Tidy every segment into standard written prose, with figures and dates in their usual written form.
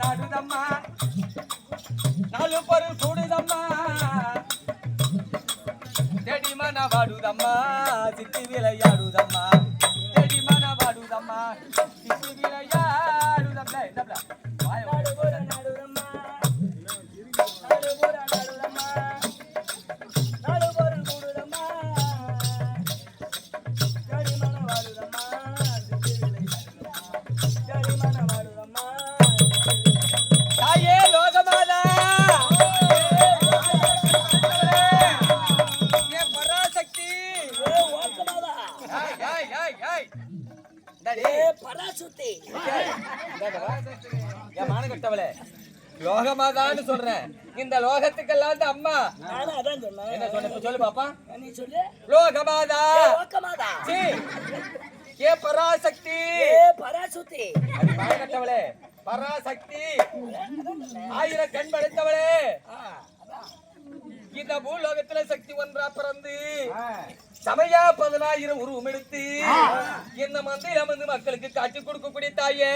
நாடுதம்மா நாலு பொருள் கூடுதம்மா தெடிமன வாடுதம்மா சித்தி விளையாடுதம்மா தெடிமன வாடுதம்மா சித்தி விளையாடுதம்மா லோகமாதான்னு சொல்றேன். இந்த லோகத்துக்கெல்லாம் அம்மா என்ன சொன்ன சொல்லு பாப்பா. லோகமாதா ஏ பராசக்தி பராசுத்தி கட்டவளே பராசக்தி ஆயிரம் கண் படைத்தவளே இந்த பூலோகத்துல சக்தி ஒன்றா பிறந்து சமயா 10,000 உருவம் எடுத்து இந்த மந்திரம் வந்து மக்களுக்கு காட்சி கொடுக்கக்கூடிய தாயே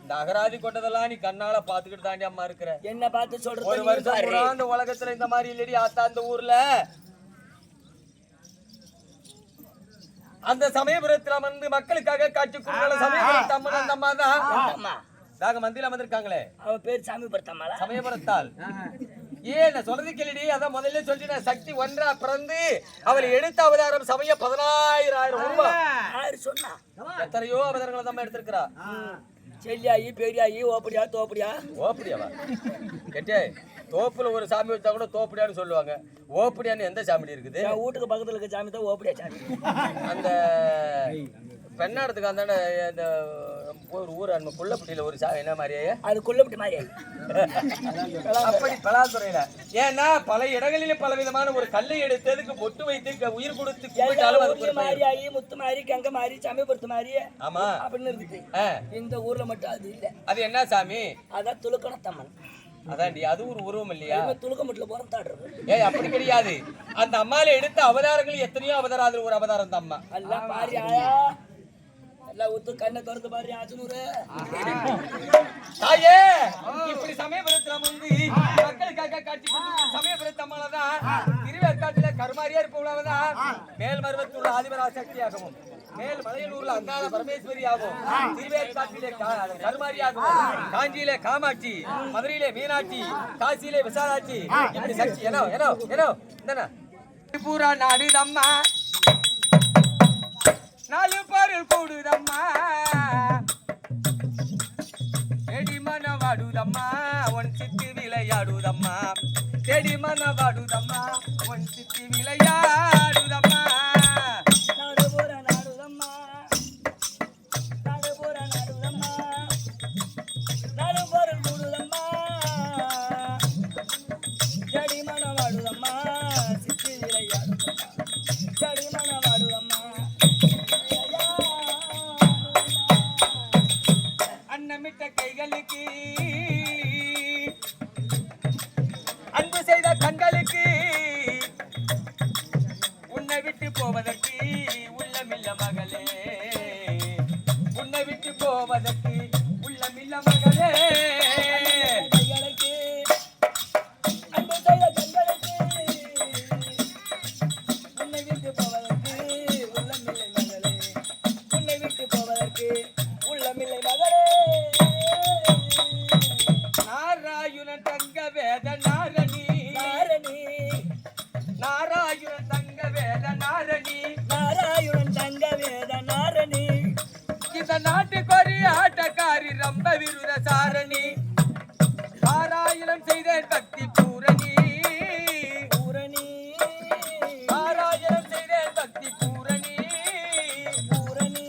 இந்த அகராதி கொண்டதெல்லாம் நீ கண்ணால பாத்துக்கிட்டு தாண்டி அம்மா இருக்கிற. என்ன பார்த்து சொல்ற? ஒரு வருஷம் அந்த உலகத்துல இந்த மாதிரி இல்லடி ஆத்தா. அந்த ஊர்ல அந்த சமயபுரத்துல வந்து மக்களுக்காக காட்சி கொடுக்கிற சமயபுரத்து அம்மன் அந்த அம்மா தான். நாங்க மந்தியில வந்திருக்காங்களே அவ பேர் சமயபுரத்தம்மா. சமயபுரத்தால் ஏன் சொல்றது கேள்வி. அதான் முதல்ல சொல்லிட்டேன். சக்தி ஒன்றா பிறந்து அவளை எடுத்த அவதாரம் சமய 10,000 உருவம் சொன்னா எத்தனையோ அவதாரங்களை தான் எடுத்திருக்கிறா. செல்லியாயி பெரியாயி ஓப்படியா தோப்படியா ஓப்படியாவா கேட்டே. தோப்புல ஒரு சாமி வச்சா கூட தோப்படியான்னு சொல்லுவாங்க. ஓப்படியான்னு எந்த சாமி இருக்குது? வீட்டுக்கு பக்கத்துல இருக்க சாமி தான் ஓப்படியா சாமி. அந்த பெண்ணாடத்துக்கு அந்த ஒரு ஊர் அந்த குள்ளப்பட்டியில ஒரு சாமி என்ன மாதிரியே அது குள்ளப்பட்டி மாதிரி அப்படி பலாத்துறையில. ஏன்னா பல இடங்களிலும் பல விதமான ஒரு கல்லை எடுத்ததுக்கு பொட்டு வைத்து உயிர் கொடுத்து மாரியாயி முத்து மாதிரி கங்க மாதிரி சமயபுரத்து மாதிரி ஆமா அப்படின்னு இருக்கு. இந்த ஊர்ல மட்டும் அது இல்ல. அது என்ன சாமி? அதான் துலுக்கணத்தம்மன். அதாண்டி அது ஒரு உருவம் இல்லையா? துலுக்கமட்டில போற தாடுறது. ஏய் அப்படி கிடையாது. அந்த அம்மால எடுத்த அவதாரங்கள் எத்தனையோ அவதாரம். அதுல ஒரு அவதாரம் தான் அம்மா. எல்லாம் பாரு ஆயா எல்லாம் ஊத்து கண்ணை திறந்து பாரு ஆச்சனூரு தாயே. இப்படி சமயபுரத்துல வந்து மக்களுக்காக காட்சி கொடுத்து சமயபுரத்து அம்மாலதான் திருவேற்காட்டுல கருமாரியா இருப்பவளாவதான் மேல் மருவத்தூர்ல ஆதிபராசக்தியாகவும் மேல் மலையனூர்ல அங்காள பரமேஸ்வரியாகவும் திருவேற்காட்டிலே கருமாரியாகவும் காஞ்சியிலே காமாட்சி மதுரையிலே மீனாட்சி காசியிலே விசாலாட்சி இப்படி சக்தி ஏனோ ஏனோ ஏனோ என்ன பூரா நாடுதம்மா நாலு பொருள் கூடுதம்மா தெடிமன வாடுதம்மா உன் சித்தி விளையாடுதம்மா தெடிமன வாடுதம்மா உன் சித்தி விளையாடுதம்மா கைகளுக்கு அன்பு செய்த கண்களுக்கு நாராயணன் தங்க வேத நாரணி நாராயணன் தங்க வேத நாரணி இந்த நாட்டுக்கு ஒரு ஆட்டக்காரி ரொம்ப விருத சாரணி நாராயணம் செய்த பக்தி பூரணி பூரணி நாராயணம் செய்த பக்தி பூரணி பூரணி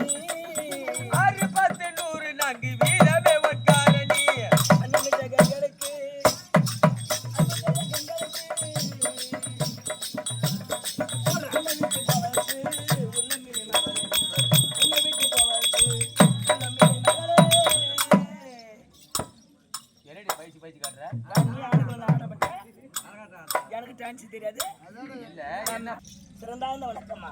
6 10 100 நான்கு வீரமே ஒட்காரணி அண்ணன் ஜெகங்களுக்கு என்னடி பைசி பைசி காட்டுற எனக்கு டான்ஸ் தெரியாது இல்ல என்ன சிறந்தாழ்ந்த வணக்கம்மா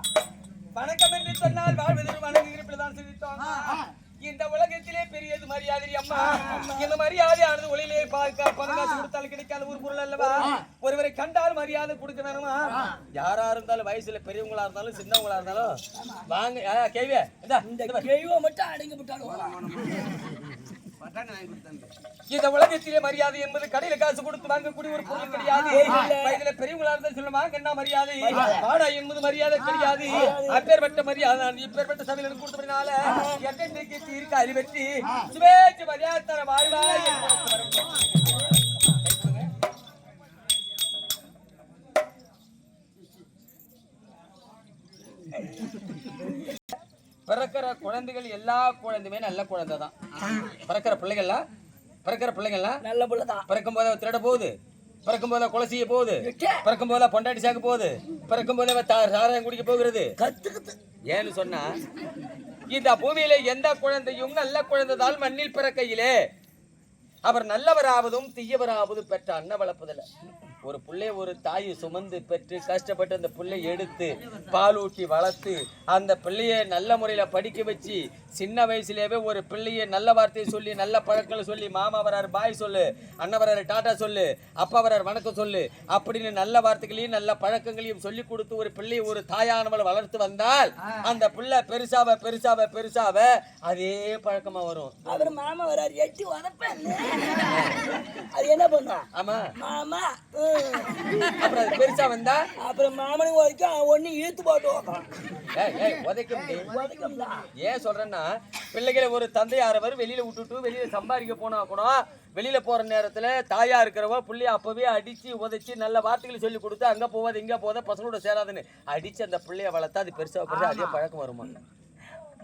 வணக்கம் என்று சொன்னால் வாழ்வதற்கு வணங்குகிறதான் சிரித்தோம் இந்த உலகத்திலே பெரியது மரியாதை அம்மா இந்த மரியாதையானது ஒளியிலே பார்க்க பணங்காசு கொடுத்தாலும் கிடைக்காத ஒரு பொருள் அல்லவா ஒருவரை கண்டால் மரியாதை கொடுக்க வேணுமா யாரா இருந்தாலும் வயசுல பெரியவங்களா இருந்தாலும் சின்னவங்களா இருந்தாலும் வாங்க கேவிய இந்த கேள்வியை மட்டும் அடங்கி விட்டாலும் இந்த உலகத்திலே மரியாதை என்பது கடையில காசு கொடுத்து வாங்கக்கூடிய ஒரு பொருள் கிடையாது வயதுல பெரியவங்களா இருந்தா சொல்லுவாங்க என்ன மரியாதை வாடா என்பது மரியாதை கிடையாது அப்பேற்பட்ட மரியாதை இப்பேற்பட்ட சபையில் கொடுத்தபடினால எட்டெண்டைக்கு தீர்க்க அறிவற்றி சுபேச்சு மரியாதை வாழ்வாய் பிறக்கிற குழந்தைகள் எல்லா குழந்தையுமே நல்ல குழந்தை தான் பிறக்கிற பிள்ளைகள்லாம் நல்ல புள்ளதான் பிறக்கும் போது திருட போகுது பிறக்கும் போது கொலை செய்ய போகுது பிறக்கும் போது பொண்டாட்டி சாக்க போகுது பிறக்கும் போது சாராயம் குடிக்க போகிறது கத்துக்குது ஏன்னு சொன்னா இந்த பூமியில எந்த குழந்தையும் நல்ல குழந்தைதான் மண்ணில் பிறக்கையிலே அவர் நல்லவராவதும் தீயவராவதும் பெற்ற அன்ன வளர்ப்பதில்ல ஒரு பிள்ளை ஒரு தாய் சுமந்து பெற்று கஷ்டப்பட்டு அந்த பிள்ளை எடுத்து பாலூட்டி வளர்த்து அந்த பிள்ளையை நல்ல முறையில் படிக்க வச்சு சின்ன வயசுலேயே ஒரு பிள்ளையை நல்ல வார்த்தையை சொல்லி நல்ல பழக்கங்களை சொல்லி மாமா வராரு பாய் சொல்லு அண்ணன் வராரு டாட்டா சொல்லு அப்பா வராரு வணக்கம் சொல்லு அப்படின்னு நல்ல வார்த்தைகளையும் நல்ல பழக்கங்களையும் சொல்லி கொடுத்து ஒரு பிள்ளையை ஒரு தாயானவளை வளர்த்து வந்தால் அந்த பிள்ளை பெருசாவ பெருசாவ பெருசாவ அதே பழக்கமா வரும். அவர் மாமா வராரு எட்டி உதப்பேன் அது என்ன பண்ணா ஆமா மாமா அப்புறம் அது பெருசா வந்தா அப்புறம் மாமனுக்கு வரைக்கும் ஒண்ணு இழுத்து போட்டு உதைக்கும். ஏன் சொல்றேன்னா பிள்ளைகளை ஒரு தந்தையாரவர் வெளியில விட்டுட்டு வெளியில சம்பாதிக்க போனா கூட வெளியில போற நேரத்துல தாயா இருக்கிறவ பிள்ளைய அப்பவே அடிச்சு உதைச்சு நல்ல வார்த்தைகளை சொல்லி கொடுத்து அங்க போவாது இங்க போத பசங்களோட சேராதுன்னு அடிச்சு அந்த பிள்ளைய வளர்த்தா அது பெருசா பெருசா அதே பழக்கம் வருமா?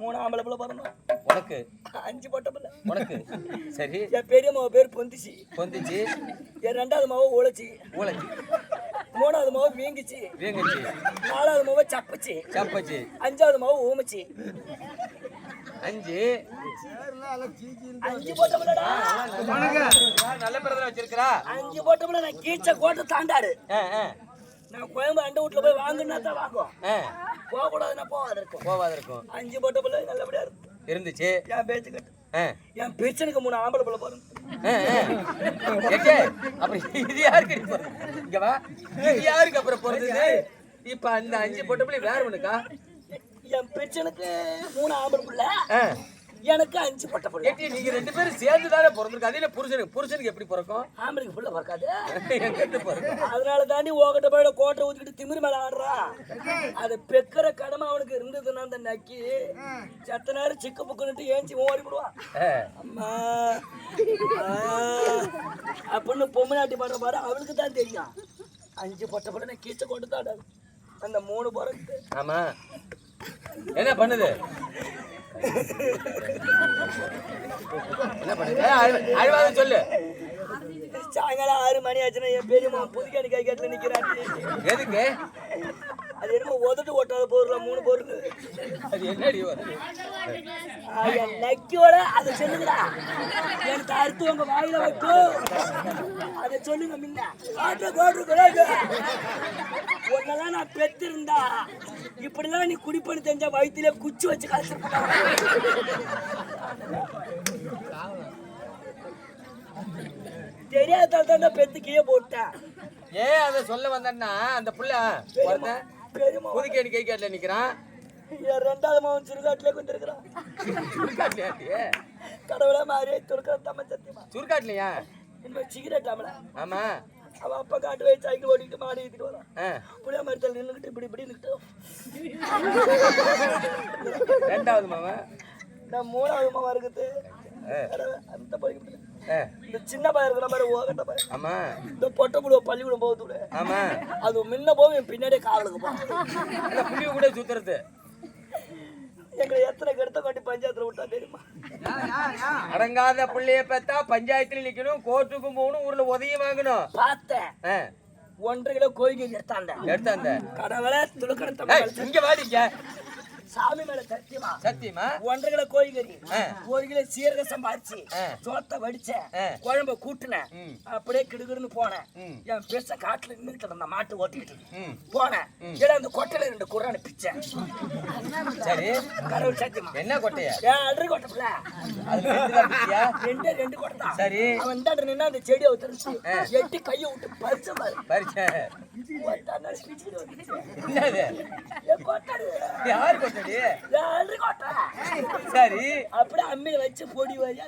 3 ஆம்பளை பிள்ளை பிறந்தோம் உனக்கு 5 பொட்டை பிள்ளை உனக்கு சரி என் பெரிய மாவ பேர் பொந்திச்சு என் 2வது மாவ உழைச்சி 3வது மாவ வீங்கிச்சு 4வது மாவ சப்பச்சு 5வது மாவ ஊமச்சு 5 பொட்டை பிள்ளைடா நல்ல பிறந்த வச்சிருக்கா 5 பொட்டை பிள்ளை நான் கீச்ச கோட்டை தாண்டாடு நான் கோயம்பு அண்டை வீட்டுல போய் வாங்குன்னா தான் வாங்குவோம் போக கூடாதுன்னா போவாது இருக்கும் 5 பொட்டை பிள்ளை நல்லபடியா இருந்துச்சு என் பேச்சு கட்டு என் பேச்சனுக்கு 3 ஆம்பளை பிள்ளை பாருங்க அப்புறம் இது யாருக்கு இங்க வா இது யாருக்கு அப்புறம் பிறந்தது இப்ப அந்த 5 பொட்டை பிள்ளை வேற ஒண்ணுக்கா என் பேச்சனுக்கு 3 ஆம்பளை பிள்ளை எனக்கு 5 பொட்டை பிள்ளை நீங்க 2 பேரும் சேர்ந்து தானே பிறந்திருக்கு அதே புருஷனுக்கு எப்படி பிறக்கும் ஆம்பளைக்கு பிள்ளை பிறக்காது பிறக்கும் அதனால தாண்டி ஓகட்ட போயிட கோட்டை ஊத்திக்கிட்டு திமிரு மேல ஆடுறான் அது பெக்கிற கடமை அவனுக்கு இருந்ததுன்னா அந்த நக்கி செத்த நேரம் சிக்க புக்குன்னுட்டு ஏஞ்சி ஓடி விடுவான் அம்மா அப்படின்னு பொம்மநாட்டி பாடுற பாரு அவளுக்கு தான் தெரியும் 5 பொட்டை பிள்ளை நான் கீச்ச கொண்டு தான் அந்த 3 பிறகு ஆமா என்ன பண்ணுது என்ன பண்ணுது அழுவாத சொல்லு சாயங்காலம் 6 மணி ஆச்சுன்னா என் பெரியம்மா புதுக்காணி கை கட்டில நிக்கிறாங்க எதுக்கு அது என்னமோ உதட்டு ஓட்டாத பொருளா 3 பொருள் அது என்னடி நக்கியோட அதை சொல்லுங்கடா எனக்கு அறுத்து உங்க வாயில வைக்கும் அதை சொல்லுங்க முன்ன உன்னெல்லாம் நான் பெத்திருந்தா இப்படிலாம் நீ குடிப்பணி தெரிஞ்சா வயிற்றுல குச்சி வச்சு கழிச்சிருப்பா தெரியாத தான் பெத்து கீழே போட்டேன் ஏன் அதை சொல்ல வந்தேன்னா அந்த புள்ள புதுக்கேணி கை காட்டில நிக்கிறான் 2வது மாவன் சுருக்காட்டிலே கொண்டிருக்கிறான் கடவுளை மாதிரி துடுக்கிற தம்ம சத்தியமா சுருக்காட்லையா சிகரெட் ஆமல ஆமா அவன் அப்பா காட்டு போய் சைக்கிள் ஓட்டிட்டு மாடி ஏற்றிட்டு வரான். புளியா மரத்தில் நின்றுக்கிட்டு இப்படி நின்றுக்கிட்டு. ரெண்டாவது மாவன் நான் மூணாவது மாவா இருக்குது. அந்த பையன் இந்த சின்ன பையன் இருக்கிற மாதிரி ஓகட்ட பையன். ஆமா இந்த பொட்டை புழுவ பள்ளிக்கூடம் போகுது. ஆமா அது முன்ன போகும் என் பின்னாடியே காவலுக்கு போகும். புளிய கூட சுத்துறது. எங்களை எத்தனை கெடுத்த காட்டி பஞ்சாயத்துல விட்டா தெரியுமா? அடங்காத பிள்ளைய பார்த்தா பஞ்சாயத்துல நிக்கணும், கோர்ட்டுக்கும் போகணும், ஊர்ல உதவி வாங்கணும். பார்த்தேன் 1.5 கிலோ கோழிக்கு எடுத்தாந்த கடவுளை துளுக்கணத்தை இங்க வாடிங்க. சாமி மேல சத்தியமா சத்தியமா 1.5 கிலோ கோழிக்கறி, 1 கிலோ சீரக சம்பாரிச்சு சோத்த வடிச்சேன், குழம்ப கூட்டினேன். அப்படியே கிடுகிடுன்னு போனேன். என் பெருச காட்டுல நின்றுட்டு இருந்த மாட்டு ஓட்டிக்கிட்டு போனேன். ஏன்னா அந்த கொட்டையில 2 குர்ரான பிச்சேன். சரி கடவுள் சத்தியமா. என்ன கொட்டையா? ஏன் அல்றி கொட்டை ரெண்டு கொட்டை தான். சரி அவன் இந்த நின்னா அந்த செடியை தெரிஞ்சு எட்டி கையை விட்டு பறிச்ச பறிச்ச என்னது யாரு கொட்டடி? சரி அப்படியே அம்மியில வச்சு பொடி வழியா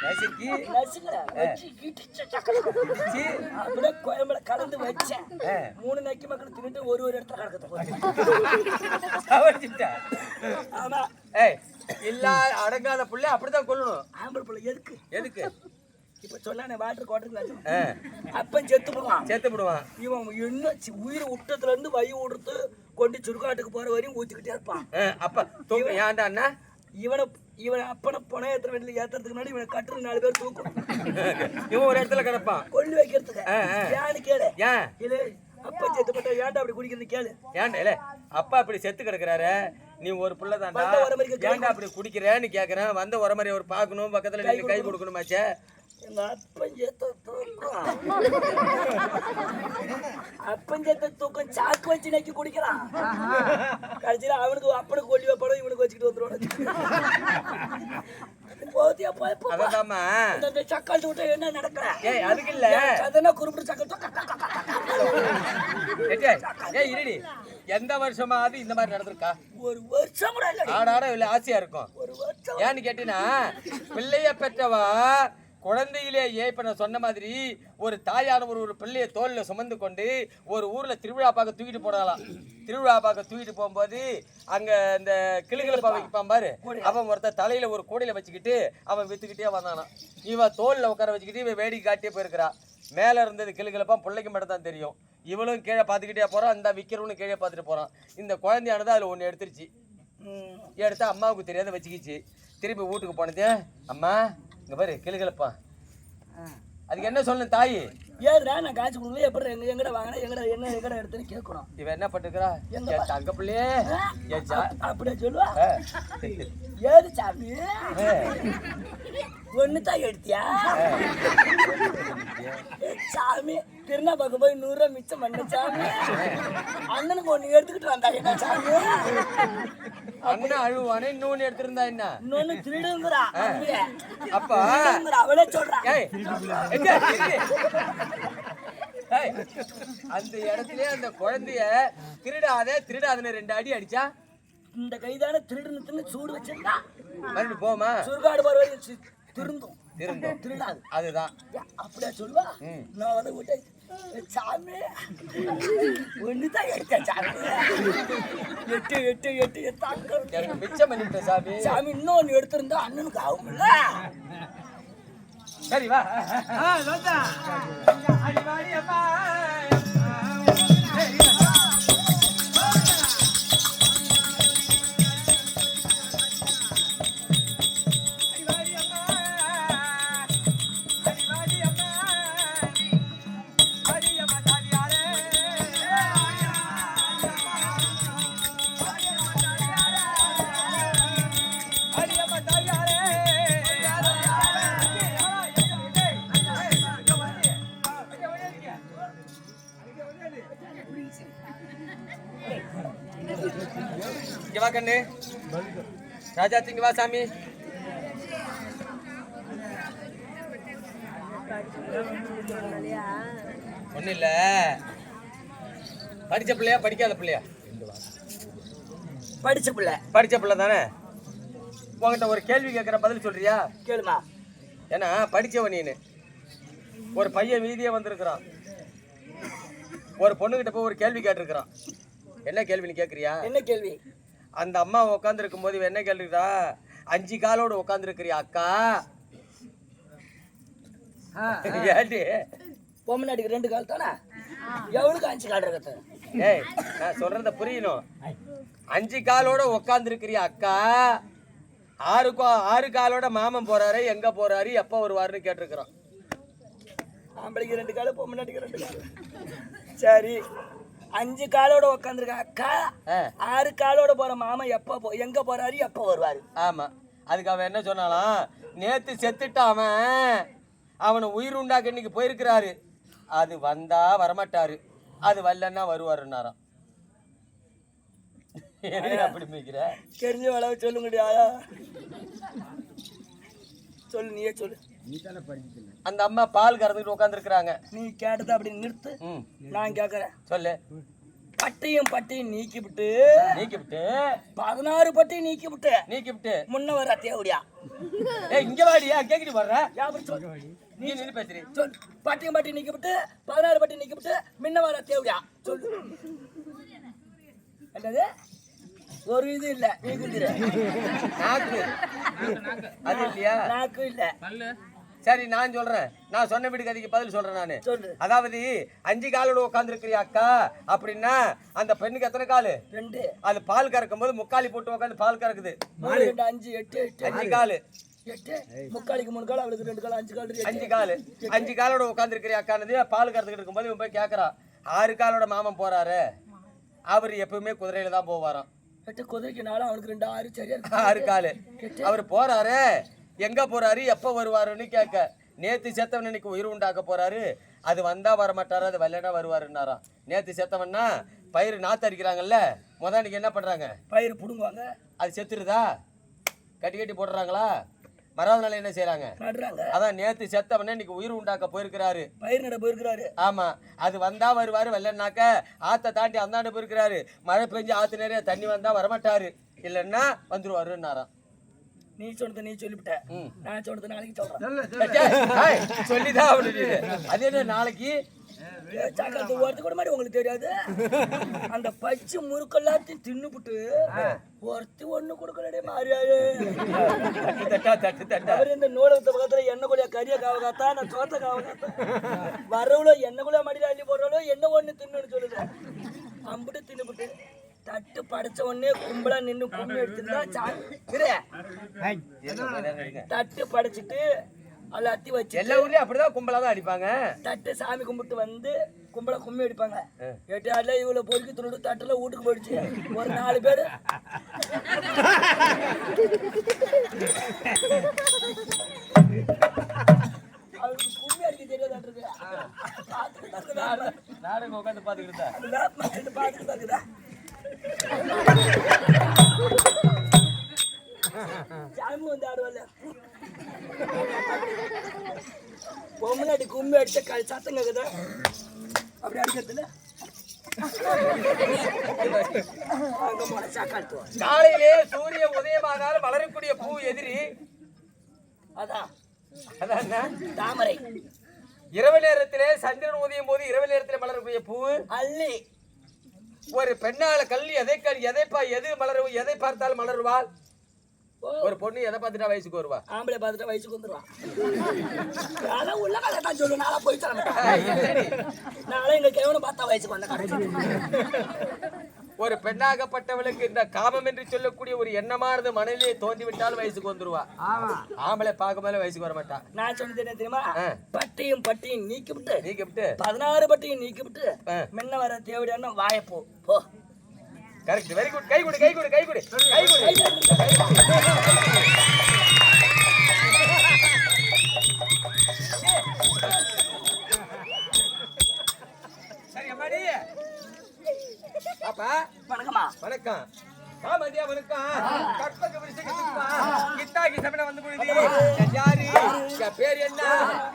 நசுக்கி அப்படியே குழம்புல கலந்து வச்சேன். 3 நக்கி மக்கள் தின்னுட்டு ஒரு இடத்துல கிடக்கத்தை ஆமா. ஏய் இல்ல அடங்காத புள்ள அப்படிதான் கொல்லணும். ஆம்பளை புள்ள எதுக்கு எதுக்கு? இப்ப சொன்ன வாட்டர் கோட்டருக்கு அப்பன் செத்து போடுவான். இவன் என்ன உயிர் விட்டதுல இருந்து வயி விடுறது கொண்டு சுடுகாட்டுக்கு போற வரையும் ஊத்திக்கிட்டே இருப்பான். அப்ப ஏன்டா அண்ணா இவனை அப்பனை பணம் ஏத்துற வீட்டுல ஏத்துறதுக்கு முன்னாடி இவனை கட்டுற 4 பேர் தூக்கணும். இவன் ஒரு இடத்துல கிடப்பான் கொள்ளி வைக்கிறதுக்கு. ஏன்னு கேளு. ஏன் இல்ல அப்பா செத்து போட்டா ஏன்டா அப்படி குடிக்கிறது கேளு. ஏன்டா இல்ல அப்பா அப்படி செத்து கிடக்குறாரு, நீ ஒரு புள்ள தான்டா, ஏன்டா அப்படி குடிக்கிறேன்னு கேக்குறேன். வந்த ஒரு மாதிரி ஒரு பாக்கணும், பக்கத்துல நின்று கை கொடுக்கணுமாச்சே. எங்க அப்பஞ்சத்த தூக்கம் சாக்கு வச்சு நக்கி குடிக்கிறான். கடைசியில அவனுக்கு அப்பனுக்கு கொல்லி வைப்படம் இவனுக்கு வச்சுக்கிட்டு வந்துருவான். சக்கால் விட்ட என்ன நடக்கிற? அதுக்கு இல்ல அதனா குறிப்பிட்ட சக்கல் இருடி. எந்த வருஷமாவது இந்த மாதிரி நடந்திருக்கா? ஒரு வருஷம் கூட இல்ல. ஆடாட இல்ல ஆசையா இருக்கும். ஒரு வருஷம் ஏன்னு கேட்டீங்கன்னா பிள்ளைய பெற்றவா குழந்தையிலே இப்ப நான் சொன்ன மாதிரி ஒரு தாயானவர் ஒரு பிள்ளையை தோல்ல சுமந்து கொண்டு ஒரு ஊர்ல திருவிழா பார்க்க தூக்கிட்டு போனாலாம். திருவிழா பார்க்க தூக்கிட்டு போகும்போது அங்க இந்த கிளுகிழப்பா வைப்பான் பாரு, அவன் ஒருத்தர் தலையில ஒரு கூடையில வச்சுக்கிட்டு அவன் வித்துக்கிட்டே வந்தானான். இவன் தோல்ல உட்கார வச்சுக்கிட்டு இவன் வேடிக்கை காட்டியே போயிருக்கிறா. மேல இருந்தது கிளுகிழப்பா பிள்ளைக்கு மட்டும் தான் தெரியும். இவளும் கீழே பார்த்துக்கிட்டே போறான், அந்த விக்கிறவனு கீழே பார்த்துட்டு போறான். இந்த குழந்தையானது அதுல ஒண்ணு எடுத்துருச்சு. எடுத்தா அம்மாவுக்கு தெரியாத வச்சுக்கிச்சு. திருப்பி வீட்டுக்கு போனது, அம்மா இங்க பாரு கிளுகிழப்பா. அதுக்கு என்ன சொல்லணும் தாயி? ஏதுடா நான் காய்ச்சி கொடுக்கல எப்படி எங்கட வாங்கினா எங்கட எடுத்துன்னு கேட்கணும். இவன் என்ன பண்ணிருக்கிறா? தங்க பிள்ளையே அப்படியே சொல்லுவா. ஏது சாமி ஒண்ணுதான் எடுத்தியா? சாமி திருநா பக்கம் போய் 100 ரூபா மிச்சம் பண்ண சாமி. அண்ணனுக்கு 1 எடுத்துக்கிட்டு வந்தா என்ன சாமி? அண்ணன் அழுவானே இன்னொன்னு எடுத்திருந்தா என்ன? இன்னொன்னு திருடுங்கிறா. அப்ப அவளே சொல்றா. அந்த இடத்துல அந்த குழந்தைய திருடாதன்னு 2 அடி அடிச்சா இந்த கைதான திருடுன்னு சூடு வச்சிருந்தா மறுபடியும் போமா சுருகாடு போற வரைக்கும் திருந்தும் திருடாது. அதுதான் அப்படியே சொல்லுவா. நான் வந்து விட்டேன் சாமி ஒண்ணுதான் எடுத்தேன் சாமி. எட்டு எனக்கு மிச்சம் பண்ணிட்டேன் சாமி. சாமி இன்னொன்னு எடுத்திருந்தா அண்ணனுக்கு ஆகும்ல. சரி வா. இங்க வா கண்ணு, ராஜா திங்க வா சாமி. ஒண்ணு இல்ல, படிச்ச பிள்ளையா படிக்காத பிள்ளையா? படிச்ச பிள்ளை தானே. உங்ககிட்ட ஒரு கேள்வி கேட்கிற, பதில் சொல்றியா? கேளுமா. ஏன்னா படிச்சவன் நீனு. ஒரு பையன் வீதியே வந்திருக்கிறான். ஒரு பொண்ணுகிட்ட போய் ஒரு கேள்வி கேட்டிருக்கிறான். என்ன கேள்வின்னு கேக்குறியா? என்ன கேள்வி? அந்த அம்மா உட்கார்ந்து இருக்கும் போது என்ன கேள்விடா, 5 காலோட உட்கார்ந்து இருக்கிறியா அக்கா? ஏடி பொம்மநாட்டிக்கு 2 கால் தானே, எவனுக்கு 5 கால் இருக்குது? ஏய் நான் சொல்றத புரியணும். 5 காலோட உட்கார்ந்து இருக்கிறியா அக்கா? 6 காலோட மாமன் போறாரு, எங்க போறாரு, எப்ப வருவாருன்னு கேட்டிருக்கிறான். ஆம்பளைக்கு 2 கால், பொம்மநாட்டிக்கு 2 கால். சரி, 5 காலோட உட்காந்துருக்க அக்கா, 6 காலோட போற மாமா எங்க போறாரு, எப்ப வருவாரு? ஆமா, அதுக்கு அவன் என்ன சொன்னாலாம், நேத்து செத்துட்டான் அவனை உயிர் உண்டாக்க இன்னைக்கு போயிருக்கிறாரு, அது வந்தா வரமாட்டாரு, அது வரலன்னா வருவாருன்னாராம். அப்படி மிக்கிற தெரிஞ்ச அளவு சொல்லுங்கடியா, சொல்லு, நீயே சொல்லு. அந்த அம்மா பால் கறந்துட்டு உட்கார்ந்து இருக்கிறாங்க. நீ கேட்டதை அப்படி நிறுத்து, நான் கேட்கறேன். சொல்லு. பட்டியும் நீக்கிவிட்டு 16 பட்டியும் நீக்கிவிட்டு முன்ன வர தேவடியா? இங்க வாடியா, கேக்கிட்டு வர்ற நீ நின்னு பேசுறீ. சொல். பட்டியும் நீக்கிவிட்டு 16 பட்டி நீக்கிவிட்டு முன்ன வர தேவடியா? சொல்லு. என்னது? ஒரு இது இல்ல, நீ குந்திர நாக்கு அது இல்லையா? நாக்கு இல்ல. சரி நான் சொல்றேன், நான் சொன்ன வீடு கதைக்கு பதில் சொல்றேன் நானு. சொல்லு. அதாவது 5 காலோட உட்கார்ந்து இருக்கிறியா அக்கா அப்படின்னா அந்த பெண்ணுக்கு எத்தனை காலு? 2. அது பால் கறக்கும் போது முக்காலி போட்டு உட்காந்து பால் கறக்குது. 3, 2, 5, 8, 5 காலு. 8 முக்காலிக்கு 3 கால், அவளுக்கு 2 கால், 5 கால். 5 காலு. 5 காலோட உட்கார்ந்து இருக்கிறியா அக்கானது பால் கறந்துக்கிட்டு இருக்கும்போது இவன் போய் கேட்கறான், 6 காலோட மாமன் போறாரு, அவர் எப்பவுமே குதிரையில தான் போவாராம். 8 குதிரைக்கு 4, அவனுக்கு 2, 6 சரியா? 6 காலு. அவர் போறாரு, எங்க போறாரு, எப்ப வருவாருன்னு கேட்க, நேத்து செத்தவன் இன்னைக்கு உயிர் உண்டாக்க போறாரு, அது வந்தா வரமாட்டாரு, அது வரலன்னா வருவாருன்னாராம். நேத்து செத்தவன்னா பயிர் நாத்து அடிக்கிறாங்கல்ல, அன்னைக்கு என்ன பண்றாங்க, பயிர் புடுங்குவாங்க, அது செத்துருதா, கட்டி போடுறாங்களா, மறாவது நாள் என்ன செய்யறாங்க, நடுறாங்க. அதான் நேத்து செத்தவன இன்னைக்கு உயிர் உண்டாக்க போயிருக்கிறாரு, பயிர் நட போயிருக்கிறாரு. ஆமா, அது வந்தா வருவாரு, வரலன்னாக்க ஆத்த தாண்டி அந்தாண்டு போயிருக்கிறாரு, மழை பெஞ்சு ஆத்து நிறைய தண்ணி வந்தா வரமாட்டாரு, இல்லன்னா வந்துருவாருன்னாராம். நீ சொன்னதை நீ சொல்லிவிட்ட, நான் சொன்னதை நாளைக்கு சொல்றேன். சொல்லிதான் அவனுக்கு அது என்ன நாளைக்கு சாக்காத்து ஓரத்து கூட மாதிரி உங்களுக்கு தெரியாது. அந்த பச்சை முறுக்கெல்லாத்தையும் தின்னுபிட்டு ஒருத்தி ஒண்ணு கொடுக்கலடே மாறியாரு. இந்த நூலகத்தை பக்கத்துல எண்ணெய் கொள்ளையா கறிய காவகாத்தா, நான் சோத்த காவகாத்தா, வரவுல எண்ணெய் கொள்ளையா மடியில அள்ளி போடுறாலோ என்ன ஒண்ணு தின்னுன்னு சொல்லுது. அம்பிட்டு தின்னுபிட்டு தட்டு படைச்ச உடனே கும்பலா நின்று கும்பி எடுத்துருந்தா தட்டு படைச்சிட்டு எல்லாத்தையும் வச்சு எல்லா ஊர்லயும் அப்படிதான் கும்பலா தான் அடிப்பாங்க. தட்டு சாமி கும்பிட்டு வந்து கும்பலா கும்மி அடிப்பாங்க. 8 ஆள்ல இவ்வளவு பொறுக்கி துணு தட்டுல வீட்டுக்கு போயிடுச்சு. ஒரு 4 பேரு கும்மி அடிக்க தெரியாது. நாடகம் உட்காந்து பாத்துக்கிட்டு பாத்துக்கிட்டா சாமி வந்து ஆடுவல்ல, பொம்மநாட்டி கும்மி அடிச்ச சத்தம் கேக்குதா? அப்படி அடிக்கிறதுல காலையிலே சூரிய உதயமானால் வளரக்கூடிய பூ எதிரி, அதான் அதான் தாமரை. இரவு நேரத்திலே சந்திரன் உதயம் போது இரவு நேரத்திலே மலரக்கூடிய பூ அல்லி. ஒரு பெண்ணால கல்வி எதை மலரும், எதை பார்த்தாலும் மலருவாள். ஒரு பொண்ணு எதை பார்த்துட்டா வயசுக்கு வருவா, ஆம்பளை பார்த்துட்டா வயசுக்கு வந்துருவான். உள்ள கதை தான் சொல்லு, நாளா போயிட்டு நாளை எங்க கேவனை பார்த்தா வயசுக்கு வந்த. ஒரு பெண்ணாகப்பட்டவளுக்கு இந்த காமம் என்று சொல்லக்கூடிய ஒரு எண்ணமானது மனதிலே தோன்றிவிட்டால் வயசுக்கு வந்துருவா. ஆம்பளை பார்க்க மேல வயசுக்கு வர மாட்டா. நான் சொன்னது என்ன தெரியுமா? பட்டியும் நீக்கிவிட்டு 16 பட்டியும் நீக்கிவிட்டு முன்ன வர தேவடியான வாயப்போ போ. Correct, very good. கை கொடு, கை கொடு, கை கொடு, கை கொடு. சரி அம்மாடி. பாப்பா வணக்கம்மா. வணக்கம். மதியா வணக்கம். கற்பக விரிசை கித்தாகி சமண வந்து போயிடுது. யாரு பேர் என்ன?